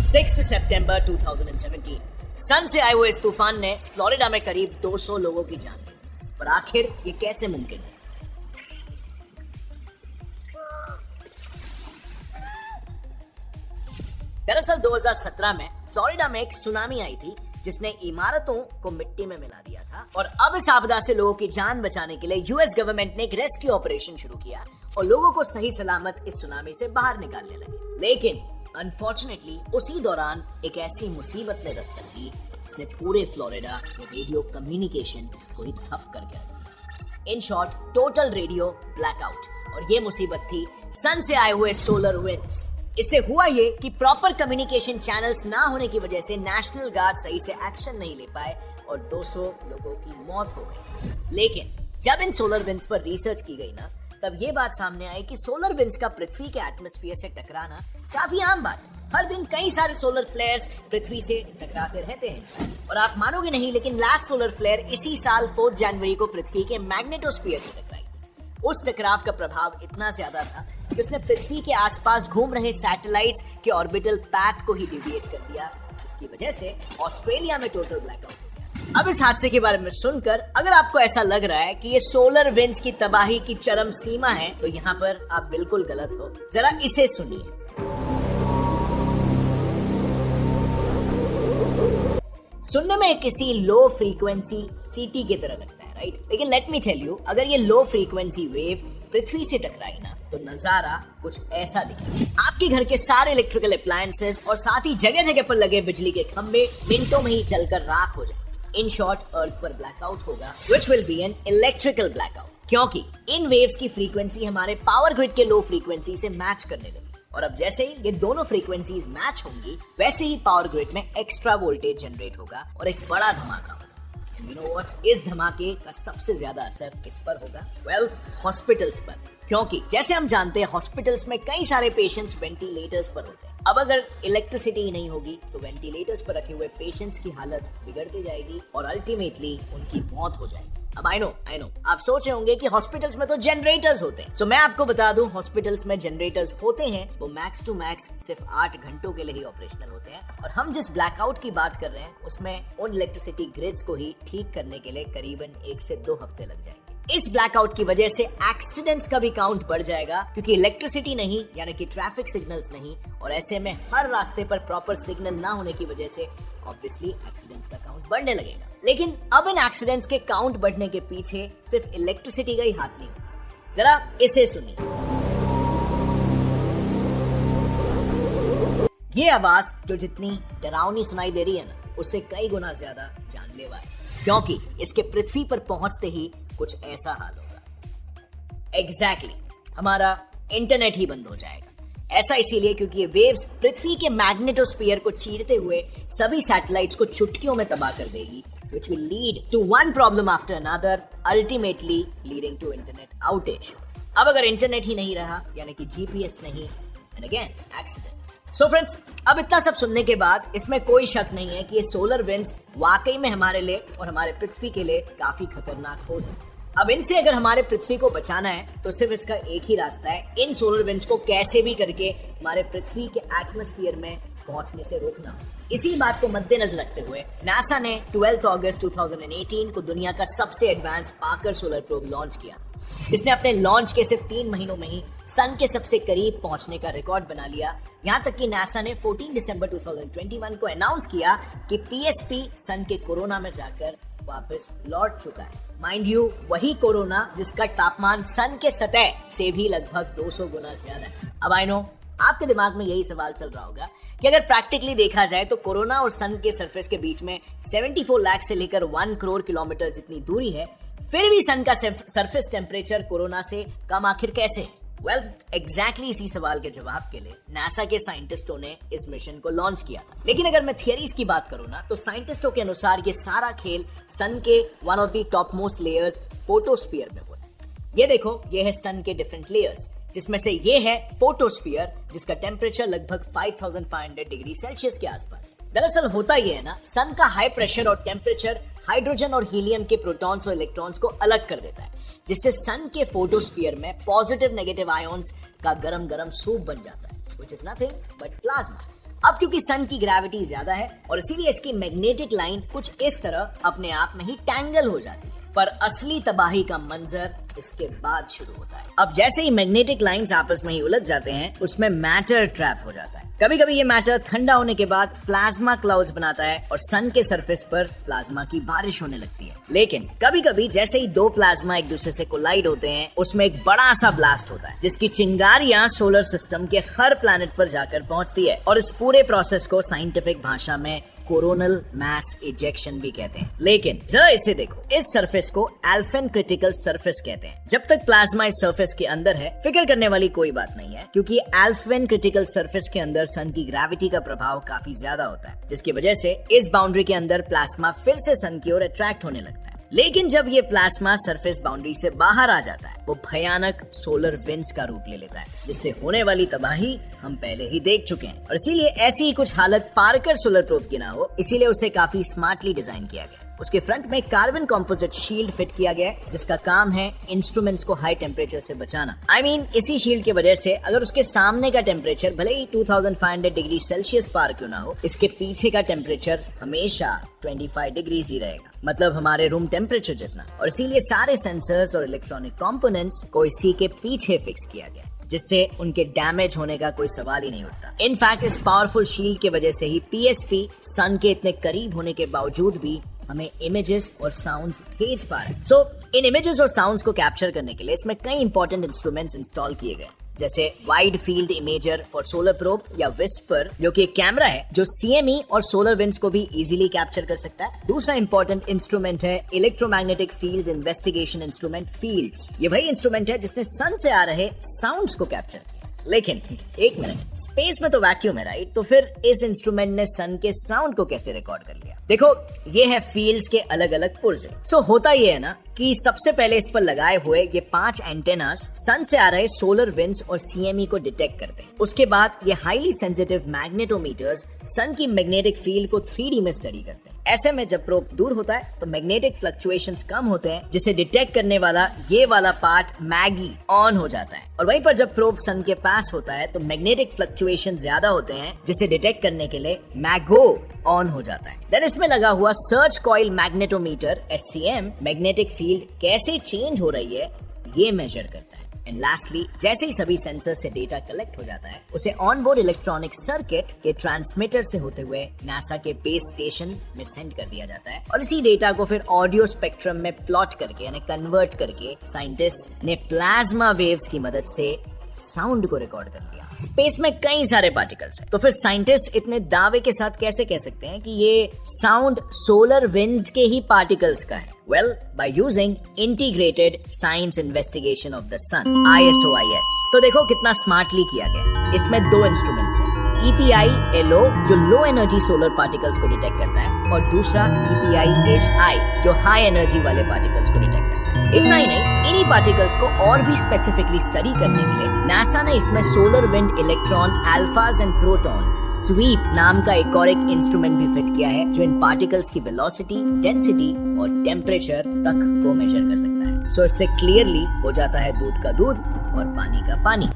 6 सितंबर 2017 सन से आए हुए इस तूफान ने फ्लोरिडा में करीब 200 लोगों की जान ली। पर आखिर ये कैसे मुमकिन है? दरअसल 2017 में फ्लोरिडा में एक सुनामी आई थी जिसने इमारतों को मिट्टी में मिला दिया था और अब इस आपदा से लोगों की जान बचाने के लिए यूएस गवर्नमेंट ने एक रेस्क्यू ऑपरेशन शुरू किया और लोगों को सही सलामत इस सुनामी से बाहर निकालने लगे। लेकिन अनफॉर्चुनेटली उसी दौरान एक ऐसी मुसीबत ने दस्तक दी जिसने पूरे फ्लोरिडा के रेडियो कम्युनिकेशन को ही ठप कर दिया। In short, total radio blackout. और ये मुसीबत थी सन से आए हुए सोलर विंड्स। इससे हुआ ये कि प्रॉपर कम्युनिकेशन चैनल्स ना होने की वजह से नेशनल गार्ड सही से एक्शन नहीं ले पाए और 200 लोगों की मौत हो गई। लेकिन जब इन सोलर विंड्स पर रिसर्च की गई ना, तब ये बात सामने आई कि सोलर विंड्स का पृथ्वी के एटमॉस्फेयर से टकराना काफी आम बात है। हर दिन कई सारे सोलर फ्लेयर्स पृथ्वी से टकराते रहते हैं। और आप मानोगे नहीं, लेकिन लास्ट सोलर फ्लेयर इसी साल 4 जनवरी को पृथ्वी के मैग्नेटोस्फीयर से टकराई थी। उस टकराव का प्रभाव इतना ज्यादा था कि उसने पृथ्वी के आसपास घूम रहे सैटेलाइट्स के ऑर्बिटल पैथ को ही डिविएट कर दिया, जिसकी वजह से ऑस्ट्रेलिया में टोटल ब्लैकआउट हो गया। अब इस हादसे के बारे में सुनकर अगर आपको ऐसा लग रहा है कि ये सोलर विंड्स की तबाही की चरम सीमा है, तो यहाँ पर आप बिल्कुल गलत हो। जरा इसे सुनिए। सुनने में किसी लो फ्रीक्वेंसी सीटी की तरह लगता है, राइट? लेकिन लेट मी टेल यू, अगर ये लो फ्रीक्वेंसी वेव पृथ्वी से टकराई ना, तो नजारा कुछ ऐसा दिखेगा। आपके घर के सारे इलेक्ट्रिकल अप्लायंसेस और साथ ही जगह जगह पर लगे बिजली के खंभे मिनटों में ही जलकर राख हो जाए। इन शॉर्ट, अर्थ पर ब्लैकआउट होगा, which will be an electrical blackout, क्योंकि इन वेव्स की फ्रीक्वेंसी हमारे पावर ग्रिड के लो फ्रीक्वेंसी से मैच करने लगी। और अब जैसे ही ये दोनों फ्रीक्वेंसीज मैच होंगी, वैसे ही पावर ग्रिड में एक्स्ट्रा वोल्टेज जनरेट होगा और एक बड़ा धमाका होगा। You know what? इस धमाके का सबसे ज्यादा असर किस पर होगा? Well, हॉस्पिटल्स पर। क्योंकि जैसे हम जानते हैं, हॉस्पिटल्स में कई सारे पेशेंट्स वेंटिलेटर्स पर होते हैं। अब अगर इलेक्ट्रिसिटी ही नहीं होगी तो वेंटिलेटर्स पर रखे हुए पेशेंट्स की हालत बिगड़ती जाएगी और अल्टीमेटली उनकी मौत हो जाएगी। अब आई नो आप सोच रहे होंगे कि हॉस्पिटल्स में तो जनरेटर्स होते हैं। मैं आपको बता दूं, हॉस्पिटल्स में जनरेटर्स होते हैं, वो मैक्स टू मैक्स सिर्फ 8 घंटों के लिए ही ऑपरेशनल होते हैं। और हम जिस ब्लैकआउट की बात कर रहे हैं, उसमें उन इलेक्ट्रिसिटी ग्रिड्स को ही ठीक करने के लिए करीबन 1 से 2 हफ्ते लग जाएंगे। इस ब्लैकआउट की वजह से एक्सीडेंट्स का भी काउंट बढ़ जाएगा, क्योंकि इलेक्ट्रिसिटी नहीं, यानी कि ट्रैफिक सिग्नल्स नहीं, और ऐसे में हर रास्ते पर प्रॉपर सिग्नल ना होने की वजह से ऑब्वियसली एक्सीडेंट्स का काउंट बढ़ने लगेगा। लेकिन अब इन एक्सीडेंट्स के काउंट बढ़ने के पीछे सिर्फ इलेक्ट्रिसिटी का ही हाथ नहीं होगा। जरा इसे सुनिए। ये आवाज जो जितनी डरावनी सुनाई दे रही है ना, उससे कई गुना ज्यादा जानलेवा है, क्योंकि इसके पृथ्वी पर पहुंचते ही कुछ ऐसा हाल होगा। एग्जैक्टली, हमारा इंटरनेट ही बंद हो जाएगा। ऐसा इसीलिए क्योंकि ये वेव्स पृथ्वी के मैग्नेटोस्फीयर को चीरते हुए सभी सैटेलाइट्स को चुटकियों में तबाह कर देगी, which will lead to one problem after another, ultimately leading to internet outage. अब अगर इंटरनेट ही नहीं रहा, यानी कि जीपीएस नहीं, and again accidents. So friends, अब इतना सब सुनने के बाद इसमें कोई शक नहीं है कि ये सोलर विंड्स वाकई में हमारे लिए और हमारे पृथ्वी के लिए काफी खतरनाक हो सकते हैं। अब इनसे अगर हमारे पृथ्वी को बचाना है तो सिर्फ इसका एक ही रास्ता है, इन सोलर विंड्स को कैसे भी करके हमारे पृथ्वी के एटमॉस्फेयर में पहुंचने से रोकना। इसी बात को मद्देनजर रखते हुए नासा ने 12 अगस्त 2018 को दुनिया का सबसे advance Parker solar probe launch किया। इसने अपने लॉन्च के सिर्फ 3 महीनों में ही सन के सबसे करीब पहुंचने का रिकॉर्ड बना लिया। यहाँ तक कि नासा ने 14 दिसंबर 2021 को अनाउंस किया कि पीएसपी सन के कोरोना में जाकर वापस लौट चुका है। माइंड यू, वही कोरोना जिसका तापमान सन के सतह से भी लगभग 200 गुना ज्यादा है। अब आई नो आपके दिमाग में यही सवाल चल रहा होगा कि अगर प्रैक्टिकली देखा जाए तो कोरोना और सन के सरफेस के बीच में 74 लाख से लेकर 1 करोड़ किलोमीटर जितनी दूरी है, फिर भी सन का सरफेस टेम्परेचर कोरोना से कम आखिर कैसे है? वेल, एग्जैक्टली इसी सवाल के जवाब के लिए नासा के साइंटिस्टों ने इस मिशन को लॉन्च किया था। लेकिन अगर मैं थियरीज की बात करूं ना, तो साइंटिस्टों के अनुसार ये सारा खेल सन के one of the top most layers photosphere में हुआ है। ये देखो, ये है सन के डिफरेंट लेयर्स, जिसमें से ये है फोटोस्फीयर, जिसका टेम्परेचर लगभग 5500 डिग्री सेल्सियस के आसपास है। दरअसल होता ये है ना, सन का हाई प्रेशर और टेम्परेचर हाइड्रोजन और हीलियम के प्रोटॉन्स और इलेक्ट्रॉन्स को अलग कर देता है, जिससे सन के फोटोस्फीयर में पॉजिटिव नेगेटिव आयंस का गरम गरम सूप बन जाता है, which is nothing but plasma. अब क्योंकि सन की ग्रेविटी ज्यादा है और इसीलिए इसकी मैग्नेटिक लाइन कुछ इस तरह अपने आप में ही टैंगल हो जाती है, पर असली तबाही का मंजर इसके बाद शुरू होता है। अब जैसे ही मैग्नेटिक लाइंस आपस में ही उलझ जाते हैं, उसमें मैटर ट्रैप हो जाता है। कभी कभी ये मैटर ठंडा होने के बाद प्लाज्मा क्लाउड्स बनाता है और सन के सरफेस पर प्लाज्मा की बारिश होने लगती है। लेकिन कभी कभी जैसे ही दो प्लाज्मा एक दूसरे से कोलाइड होते हैं, उसमें एक बड़ा सा ब्लास्ट होता है, जिसकी चिंगारियां सोलर सिस्टम के हर प्लैनेट पर जाकर पहुंचती है। और इस पूरे प्रोसेस को साइंटिफिक भाषा में कोरोनल मास इजेक्शन भी कहते हैं। लेकिन जरा इसे देखो, इस सरफेस को एल्फेन क्रिटिकल सरफेस कहते हैं। जब तक प्लाज्मा इस सरफेस के अंदर है, फिक्र करने वाली कोई बात नहीं है, क्योंकि एल्फेन क्रिटिकल सरफेस के अंदर सन की ग्रेविटी का प्रभाव काफी ज्यादा होता है, जिसकी वजह से इस बाउंड्री के अंदर प्लाज्मा फिर से सन की ओर अट्रैक्ट होने लगता है। लेकिन जब ये प्लाज्मा सरफेस बाउंड्री से बाहर आ जाता है, वो भयानक सोलर विंड्स का रूप ले लेता है, जिससे होने वाली तबाही हम पहले ही देख चुके हैं। और इसीलिए ऐसी ही कुछ हालत पार्कर सोलर प्रोब की ना हो, इसीलिए उसे काफी स्मार्टली डिजाइन किया गया। उसके फ्रंट में कार्बन कंपोजिट शील्ड फिट किया गया है, जिसका काम है इंस्ट्रूमेंट्स को हाई टेम्परेचर से बचाना। इसी शील्ड की वजह से अगर उसके सामने का टेम्परेचर भले ही 2500 डिग्री सेल्सियस पार क्यों ना हो, इसके पीछे का टेम्परेचर हमेशा 25 डिग्री ही रहेगा, मतलब हमारे रूम टेम्परेचर जितना। और इसीलिए सारे सेंसर्स और इलेक्ट्रॉनिक कंपोनेंट्स को इसी के पीछे फिक्स किया गया, जिससे उनके डैमेज होने का कोई सवाल ही नहीं उठता। इनफैक्ट इस पावरफुल शील्ड की वजह से ही पीएसपी सन के इतने करीब होने के बावजूद भी हमें इमेजेस और साउंड्स भेज पा रहे हैं। सो इन इमेजेस और साउंड्स को कैप्चर करने के लिए इसमें कई इंपॉर्टेंट इंस्ट्रूमेंट्स इंस्टॉल किए गए, जैसे wide field imager for solar probe या विस्पर, जो कि एक कैमरा है जो सीएमई और सोलर विंड्स को भी इजीली कैप्चर कर सकता है। दूसरा इंपॉर्टेंट इंस्ट्रूमेंट है electromagnetic fields investigation instrument fields. ये वही इंस्ट्रूमेंट है जिसने सन से आ रहे साउंड्स को कैप्चर किया। लेकिन एक मिनट, स्पेस में तो वैक्यूम है राइट, तो फिर इस इंस्ट्रूमेंट ने सन के साउंड को कैसे रिकॉर्ड कर लिया? देखो, ये है फील्ड्स के अलग अलग पुर्जे। सो होता ये है ना कि सबसे पहले इस पर लगाए हुए ये 5 एंटेनास सन से आ रहे सोलर विंड्स और सीएमई को डिटेक्ट करते हैं। उसके बाद ये हाईली सेंसिटिव मैग्नेटोमीटर्स सन की मैग्नेटिक फील्ड को 3D में स्टडी करते हैं। ऐसे में जब प्रोब दूर होता है तो मैग्नेटिक फ्लक्चुएशंस कम होते हैं, जिसे डिटेक्ट करने वाला ये वाला पार्ट मैगी ऑन हो जाता है। और वहीं पर जब प्रोब सन के पास होता है तो मैग्नेटिक फ्लक्चुएशन ज्यादा होते हैं, जिसे डिटेक्ट करने के लिए मैगो ऑन हो जाता है। देन इसमें लगा हुआ search coil magnetometer SCM magnetic field कैसे चेंज हो रही है ये मेजर करता है। एंड लास्टली, जैसे ही सभी सेंसर से डेटा कलेक्ट हो जाता है, उसे ऑनबोर्ड इलेक्ट्रॉनिक सर्किट के ट्रांसमीटर से होते हुए नासा के बेस स्टेशन में सेंड कर दिया जाता है। और इसी डेटा को फिर ऑडियो स्पेक्ट्रम में प्लॉट करके यानी कन्वर्ट करके साइंटिस्ट ने प्लाज्मा वेव्स की मदद से साउंड को रिकॉर्ड कर लिया। स्पेस में कई सारे पार्टिकल्स हैं, तो फिर साइंटिस्ट इतने दावे के साथ कैसे कह सकते हैं कि ये साउंड सोलर विंड्स के ही पार्टिकल्स का है? Well, by using integrated science investigation of the sun, ISOIS। तो देखो कितना स्मार्टली किया गया। इसमें 2 इंस्ट्रूमेंट्स हैं, EPI-LO जो लो एनर्जी सोलर पार्टिकल्स को डिटेक्ट करता है, और दूसरा EPI-HI जो हाई एनर्जी वाले पार्टिकल्स को डिटेक्ट करता है। इतना ही नहीं, इन्हीं पार्टिकल्स को और भी स्पेसिफिकली स्टडी करने के लिए नासा ने इसमें सोलर विंड इलेक्ट्रॉन अल्फाज एंड प्रोटॉन्स स्वीप नाम का एक और एक इंस्ट्रूमेंट भी फिट किया है, जो इन पार्टिकल्स की वेलोसिटी, डेंसिटी और टेम्परेचर तक को मेजर कर सकता है। सो इससे क्लियरली हो जाता है दूध का दूध और पानी का पानी।